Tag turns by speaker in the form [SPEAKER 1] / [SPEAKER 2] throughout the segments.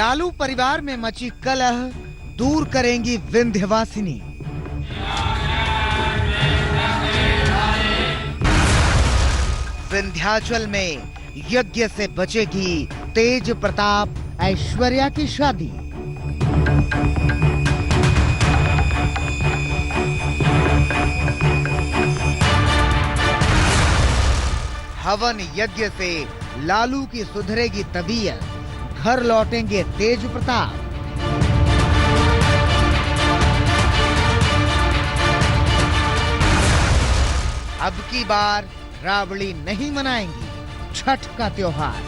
[SPEAKER 1] लालू परिवार में मची कलह दूर करेंगी विंध्यवासिनी। विंध्याचल में यज्ञ से बचेगी तेज प्रताप ऐश्वर्या की शादी। हवन यज्ञ से लालू की सुधरेगी तबीयत, घर लौटेंगे तेज प्रताप। अब की बार रावड़ी नहीं मनाएंगी छठ का त्योहार।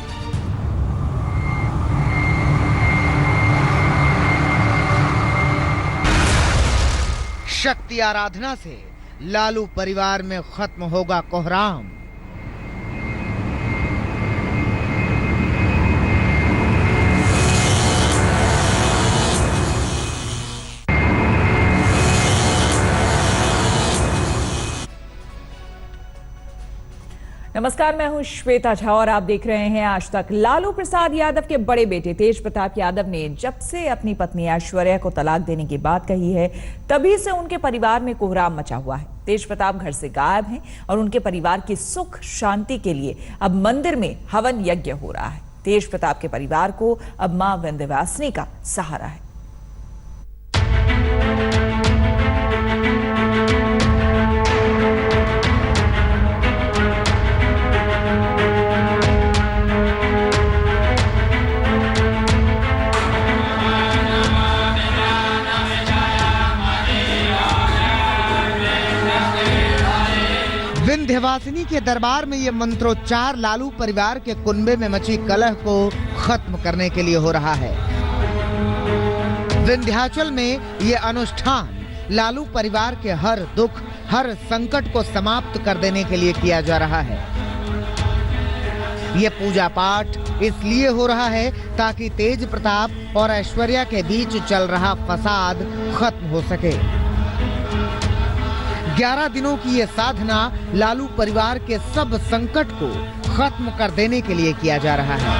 [SPEAKER 1] शक्ति आराधना से लालू परिवार में खत्म होगा कोहराम।
[SPEAKER 2] नमस्कार, मैं हूं श्वेता झा और आप देख रहे हैं आज तक। लालू प्रसाद यादव के बड़े बेटे तेज प्रताप यादव ने जब से अपनी पत्नी ऐश्वर्या को तलाक देने की बात कही है, तभी से उनके परिवार में कोहराम मचा हुआ है। तेज प्रताप घर से गायब हैं और उनके परिवार की सुख शांति के लिए अब मंदिर में हवन यज्ञ हो रहा है। तेज प्रताप के परिवार को अब मां विंध्यवासिनी का सहारा है।
[SPEAKER 1] विंध्यवासिनी के दरबार में ये मंत्रोच्चार लालू परिवार के कुनबे में मची कलह को खत्म करने के लिए हो रहा है। विंध्याचल में ये अनुष्ठान लालू परिवार के हर दुख, हर संकट को समाप्त कर देने के लिए किया जा रहा है। ये पूजा पाठ इसलिए हो रहा है ताकि तेज प्रताप और ऐश्वर्या के बीच चल रहा फसाद खत्म हो सके। 11 दिनों की ये साधना लालू परिवार के सब संकट को खत्म कर देने के लिए किया जा रहा है।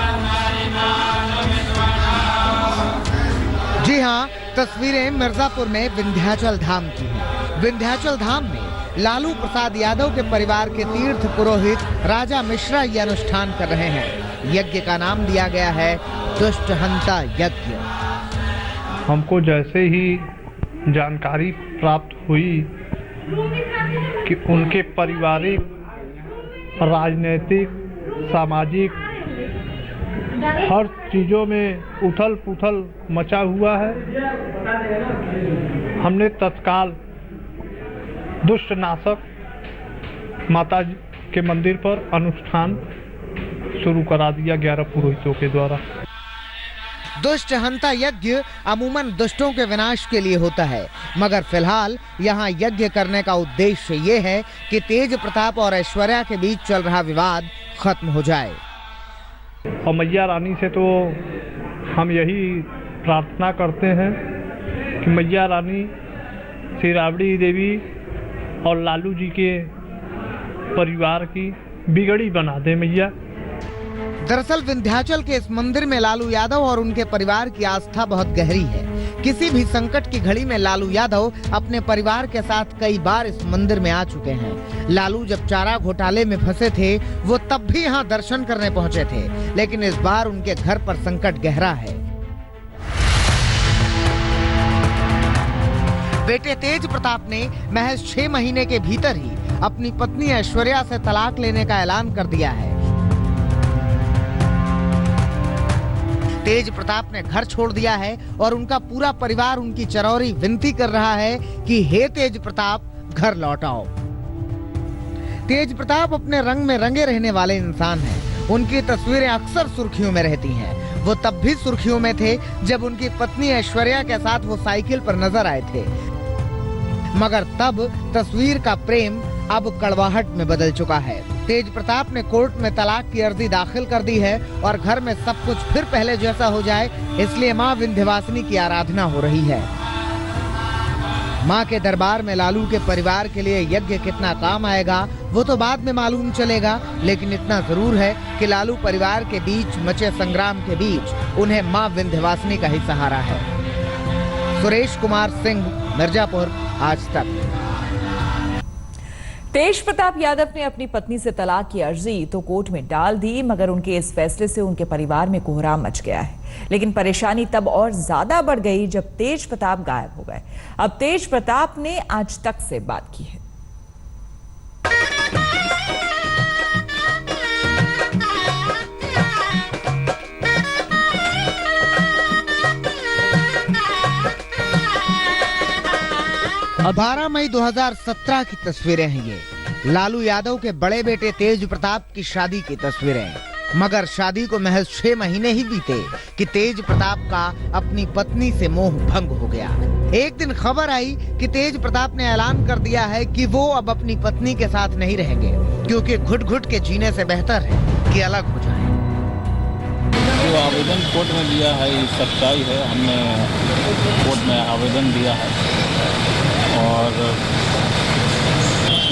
[SPEAKER 1] जी हां, तस्वीरें मिर्जापुर में विंध्याचल धाम की हैं। विंध्याचल धाम में लालू प्रसाद यादव के परिवार के तीर्थ पुरोहित राजा मिश्रा ये अनुष्ठान कर रहे हैं। यज्ञ का नाम दिया गया है दुष्ट हंता यज्ञ।
[SPEAKER 3] हमको जैसे ही जानकारी प्राप्त हुई कि उनके पारिवारिक, राजनीतिक, सामाजिक हर चीजों में उथल पुथल मचा हुआ है, हमने तत्काल दुष्ट नाशक माता के मंदिर पर अनुष्ठान शुरू करा दिया 11 पुरोहितों के द्वारा।
[SPEAKER 1] दुष्ट हंता यज्ञ अमूमन दुष्टों के विनाश के लिए होता है, मगर फिलहाल यहाँ यज्ञ करने का उद्देश्य ये है कि तेज प्रताप और ऐश्वर्या के बीच चल रहा विवाद खत्म हो जाए।
[SPEAKER 3] और मैया रानी से तो हम यही प्रार्थना करते हैं कि मैया रानी श्री राबड़ी देवी और लालू जी के परिवार की बिगड़ी बना दे मैया।
[SPEAKER 1] दरअसल विंध्याचल के इस मंदिर में लालू यादव और उनके परिवार की आस्था बहुत गहरी है। किसी भी संकट की घड़ी में लालू यादव अपने परिवार के साथ कई बार इस मंदिर में आ चुके हैं। लालू जब चारा घोटाले में फंसे थे, वो तब भी यहाँ दर्शन करने पहुँचे थे, लेकिन इस बार उनके घर पर संकट गहरा है। बेटे तेज प्रताप ने महज 6 महीने के भीतर ही अपनी पत्नी ऐश्वर्या से तलाक लेने का ऐलान कर दिया है। तेज प्रताप ने घर छोड़ दिया है और उनका पूरा परिवार उनकी चरौरी विनती कर रहा है कि हे तेज प्रताप घर लौट आओ। तेज प्रताप अपने रंग में रंगे रहने वाले इंसान हैं। उनकी तस्वीरें अक्सर सुर्खियों में रहती हैं। वो तब भी सुर्खियों में थे जब उनकी पत्नी ऐश्वर्या के साथ वो साइकिल पर नजर आए थे, मगर तब तस्वीर का प्रेम अब कड़वाहट में बदल चुका है। तेज प्रताप ने कोर्ट में तलाक की अर्जी दाखिल कर दी है और घर में सब कुछ फिर पहले जैसा हो जाए, इसलिए मां विंध्यवासिनी की आराधना हो रही है। मां के दरबार में लालू के परिवार के लिए यज्ञ कितना काम आएगा वो तो बाद में मालूम चलेगा, लेकिन इतना जरूर है कि लालू परिवार के बीच मचे संग्राम के बीच उन्हें मां विंध्यवासिनी का ही सहारा है। सुरेश कुमार सिंह, मिर्जापुर, आज तक।
[SPEAKER 2] तेज प्रताप यादव ने अपनी पत्नी से तलाक की अर्जी तो कोर्ट में डाल दी, मगर उनके इस फैसले से उनके परिवार में कोहराम मच गया है। लेकिन परेशानी तब और ज्यादा बढ़ गई जब तेज प्रताप गायब हो गए। अब तेज प्रताप ने आज तक से बात की है।
[SPEAKER 1] अब 12 मई 2017 की तस्वीरें हैं ये। लालू यादव के बड़े बेटे तेज प्रताप की शादी की तस्वीरें। मगर शादी को महज 6 महीने ही बीते कि तेज प्रताप का अपनी पत्नी से मोह भंग हो गया। एक दिन खबर आई कि तेज प्रताप ने ऐलान कर दिया है कि वो अब अपनी पत्नी के साथ नहीं रहेंगे, क्योंकि घुट घुट के जीने से बेहतर है कि अलग हो जाएं।
[SPEAKER 4] जो आवेदन कोर्ट में दिया है ये सच्चाई है। हमने कोर्ट में आवेदन दिया है और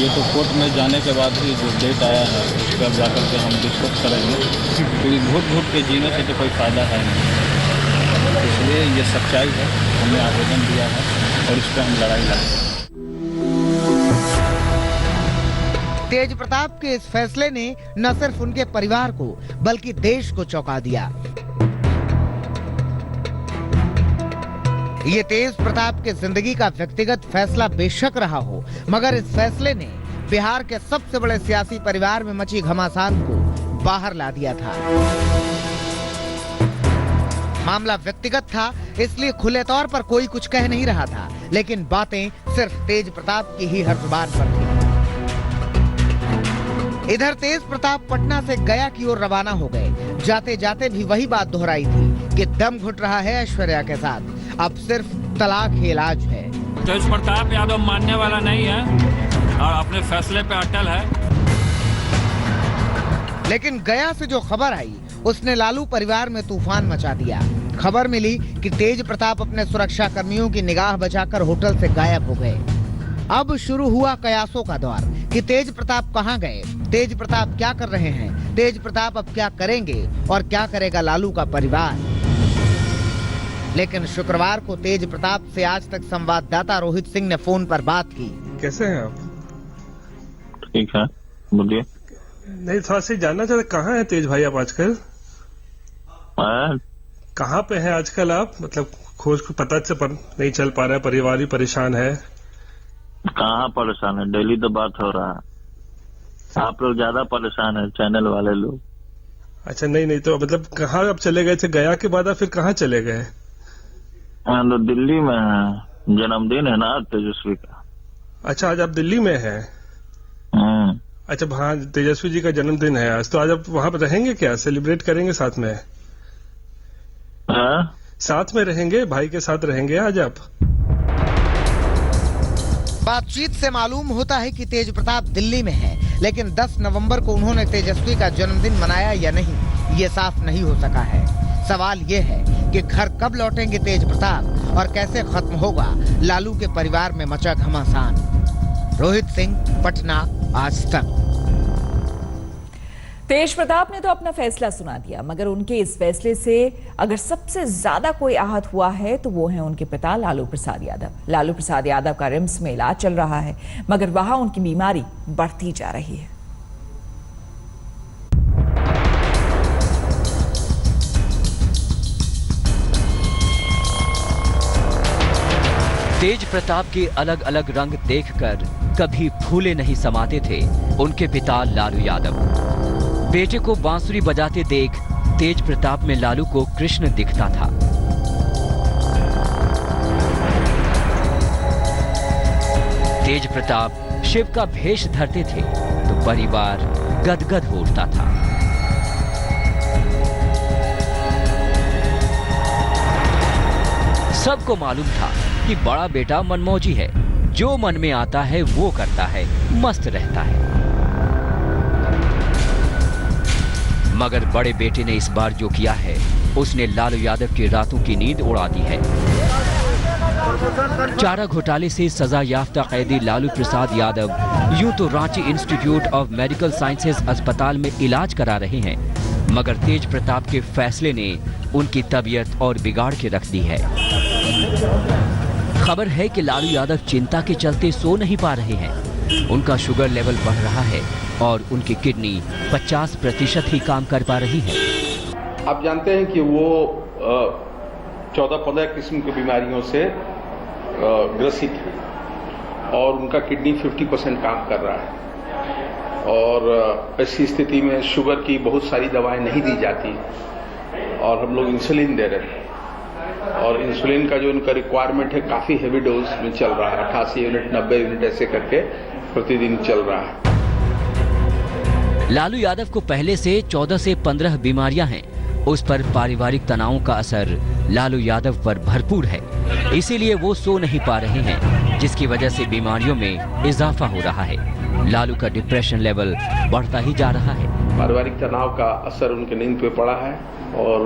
[SPEAKER 4] ये तो कोर्ट में जाने के बाद ही जो डेट आया है उस पर जाकर के हम डिस्कस करेंगे। क्योंकि घुट घुट के जीने से तो कोई फ़ायदा है नहीं, इसलिए ये सच्चाई है। हमने आवेदन दिया है और इस पर हम लड़ाई लड़ेंगे।
[SPEAKER 1] तेज प्रताप के इस फैसले ने न सिर्फ उनके परिवार को बल्कि देश को चौंका दिया। ये तेज प्रताप के जिंदगी का व्यक्तिगत फैसला बेशक रहा हो, मगर इस फैसले ने बिहार के सबसे बड़े सियासी परिवार में मची घमासान को बाहर ला दिया था। मामला व्यक्तिगत था, इसलिए खुले तौर पर कोई कुछ कह नहीं रहा था, लेकिन बातें सिर्फ तेज प्रताप की ही हर जुबान पर थी। इधर तेज प्रताप पटना से गया की ओर रवाना हो गए। जाते जाते भी वही बात दोहराई थी कि दम घुट रहा है ऐश्वर्या के साथ, अब सिर्फ तलाक ही इलाज है।
[SPEAKER 5] तेज प्रताप यादव मानने वाला नहीं है और अपने फैसले पे अटल है।
[SPEAKER 1] लेकिन गया से जो खबर आई उसने लालू परिवार में तूफान मचा दिया। खबर मिली कि तेज प्रताप अपने सुरक्षा कर्मियों की निगाह बचाकर होटल से गायब हो गए। अब शुरू हुआ कयासों का दौर कि तेज प्रताप कहां गए, तेज प्रताप क्या कर रहे हैं, तेज प्रताप अब क्या करेंगे और क्या करेगा लालू का परिवार। लेकिन शुक्रवार को तेज प्रताप से आज तक संवाददाता रोहित सिंह ने फोन पर बात की।
[SPEAKER 6] कैसे हैं आप?
[SPEAKER 4] ठीक है, बोलिए।
[SPEAKER 6] नहीं, थोड़ा सा जानना चाहते कहाँ हैं तेज भाई आप आजकल? कहाँ पे हैं आजकल आप? मतलब खोज को पता नहीं चल पा रहा है, परिवार भी परेशान है।
[SPEAKER 4] कहाँ परेशान है, डेली तो बात हो रहा है। आप लोग ज्यादा परेशान है, चैनल वाले लोग।
[SPEAKER 6] अच्छा, नहीं तो मतलब कहाँ आप चले गए थे? गया के बाद फिर कहाँ चले गए?
[SPEAKER 4] तो दिल्ली में है, जन्मदिन है ना तेजस्वी का।
[SPEAKER 6] अच्छा, आज आप दिल्ली में हैं? अच्छा, हाँ, तेजस्वी जी का जन्मदिन है आज, तो आज आप वहाँ पर रहेंगे क्या? सेलिब्रेट करेंगे साथ में? साथ में रहेंगे, भाई के साथ रहेंगे आज आप?
[SPEAKER 1] बातचीत से मालूम होता है कि तेज प्रताप दिल्ली में है, लेकिन 10 नवंबर को उन्होंने तेजस्वी का जन्मदिन मनाया या नहीं, ये साफ नहीं हो सका है। सवाल ये है कि घर कब लौटेंगे तेज प्रताप और कैसे खत्म होगा लालू के परिवार में मचा घमासान। रोहित सिंह, पटना, आज तक।
[SPEAKER 2] तेज प्रताप ने तो अपना फैसला सुना दिया, मगर उनके इस फैसले से अगर सबसे ज्यादा कोई आहत हुआ है तो वो है उनके पिता लालू प्रसाद यादव। लालू प्रसाद यादव का रिम्स में इलाज चल रहा है, मगर वहां उनकी बीमारी बढ़ती जा रही है।
[SPEAKER 7] तेज प्रताप के अलग अलग रंग देखकर कभी फूले नहीं समाते थे उनके पिता लालू यादव। बेटे को बांसुरी बजाते देख तेज प्रताप में लालू को कृष्ण दिखता था। तेज प्रताप शिव का भेष धरते थे तो परिवार गदगद हो उठता था। सबको मालूम था कि बड़ा बेटा मनमौजी है, जो मन में आता है वो करता है, मस्त रहता है। मगर बड़े बेटे ने इस बार जो किया है उसने लालू यादव की रातों की नींद उड़ा दी है। चारा घोटाले से सजा याफ्ता कैदी लालू प्रसाद यादव यूं तो Ranchi institute of medical sciences अस्पताल में इलाज करा रहे हैं, मगर तेज प्रताप के फैसले ने उनकी तबीयत और बिगाड़ के रख दी है। खबर है कि लालू यादव चिंता के चलते सो नहीं पा रहे हैं। उनका शुगर लेवल बढ़ रहा है और उनकी किडनी 50% ही काम कर पा रही है।
[SPEAKER 8] आप जानते हैं कि वो 14-15 किस्म की बीमारियों से ग्रसित है और उनका किडनी 50% काम कर रहा है और ऐसी स्थिति में शुगर की बहुत सारी दवाएं नहीं दी जाती और हम लोग इंसुलिन दे रहे हैं और इंसुलिन का जो उनका रिक्वायरमेंट है काफ़ी हेवी डोज में चल रहा है। 88 यूनिट 90 यूनिट ऐसे करके प्रतिदिन चल रहा है।
[SPEAKER 7] लालू यादव को पहले से 14 से 15 बीमारियां हैं। उस पर पारिवारिक तनावों का असर लालू यादव पर भरपूर है, इसीलिए वो सो नहीं पा रहे हैं, जिसकी वजह से बीमारियों में इजाफा हो रहा है। लालू का डिप्रेशन लेवल बढ़ता ही जा रहा है।
[SPEAKER 8] पारिवारिक तनाव का असर उनके नींद पे पड़ा है और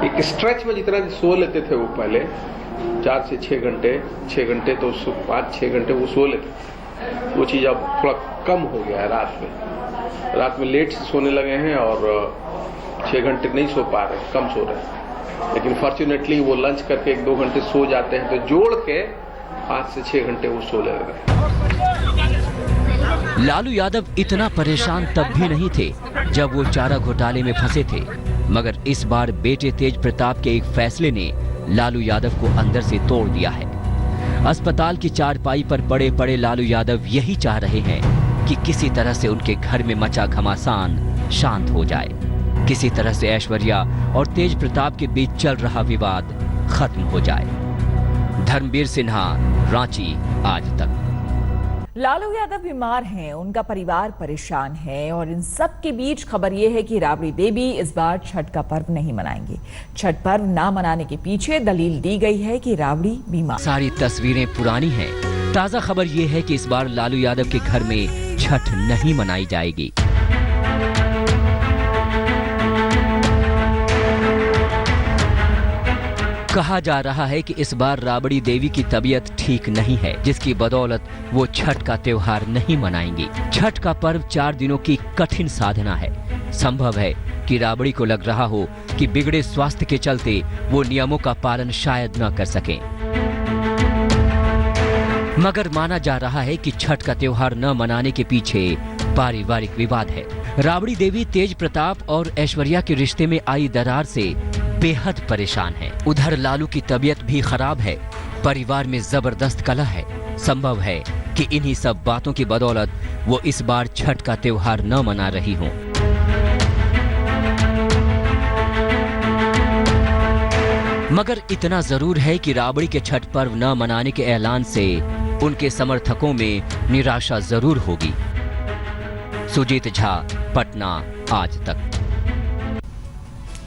[SPEAKER 8] एक स्ट्रेच में जितना सो लेते थे वो पहले 4 से 6 घंटे तो 5-6 घंटे वो सो लेते थे, वो चीज़ अब थोड़ा कम हो गया है। रात में लेट से सोने लगे हैं और 6 घंटे नहीं सो पा रहे, कम सो रहे हैं। लेकिन फॉर्चुनेटली वो लंच करके 1-2 घंटे सो जाते हैं, तो जोड़ के 5 से 6 घंटे वो सो ले रहे हैं।
[SPEAKER 7] लालू यादव इतना परेशान तब भी नहीं थे जब वो चारा घोटाले में फंसे थे, मगर इस बार बेटे तेज प्रताप के एक फैसले ने लालू यादव को अंदर से तोड़ दिया है। अस्पताल की चारपाई पर पड़े पड़े लालू यादव यही चाह रहे हैं कि किसी तरह से उनके घर में मचा घमासान शांत हो जाए, किसी तरह से ऐश्वर्या और तेज प्रताप के बीच चल रहा विवाद खत्म हो जाए। धर्मवीर सिन्हा, रांची आज तक।
[SPEAKER 2] लालू यादव बीमार हैं, उनका परिवार परेशान है और इन सब के बीच खबर यह है कि राबड़ी देवी इस बार छठ का पर्व नहीं मनाएंगी। छठ पर्व ना मनाने के पीछे दलील दी गई है कि राबड़ी बीमार।
[SPEAKER 7] सारी तस्वीरें पुरानी हैं। ताजा खबर यह है कि इस बार लालू यादव के घर में छठ नहीं मनाई जाएगी। कहा जा रहा है कि इस बार राबड़ी देवी की तबीयत ठीक नहीं है, जिसकी बदौलत वो छठ का त्योहार नहीं मनाएंगी। छठ का पर्व 4 दिनों की कठिन साधना है। संभव है कि राबड़ी को लग रहा हो कि बिगड़े स्वास्थ्य के चलते वो नियमों का पालन शायद न कर सकें, मगर माना जा रहा है कि छठ का त्योहार न मनाने के पीछे पारिवारिक विवाद है। राबड़ी देवी तेज प्रताप और ऐश्वर्या के रिश्ते में आई दरार से बेहद परेशान है। उधर लालू की तबीयत भी खराब है, परिवार में जबरदस्त कलह है। संभव है कि इन्हीं सब बातों की बदौलत वो इस बार छठ का त्योहार न मना रही हों। मगर इतना जरूर है कि राबड़ी के छठ पर्व न मनाने के ऐलान से उनके समर्थकों में निराशा जरूर होगी। सुजीत झा, पटना आज तक।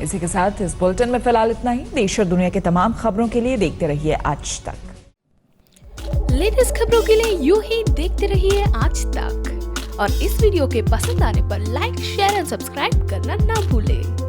[SPEAKER 2] इसी के साथ इस बुलेटिन में फिलहाल इतना ही। देश और दुनिया के तमाम खबरों के लिए देखते रहिए आज तक।
[SPEAKER 9] लेटेस्ट खबरों के लिए यूं ही देखते रहिए आज तक और इस वीडियो के पसंद आने पर लाइक, शेयर एंड सब्सक्राइब करना ना भूलें।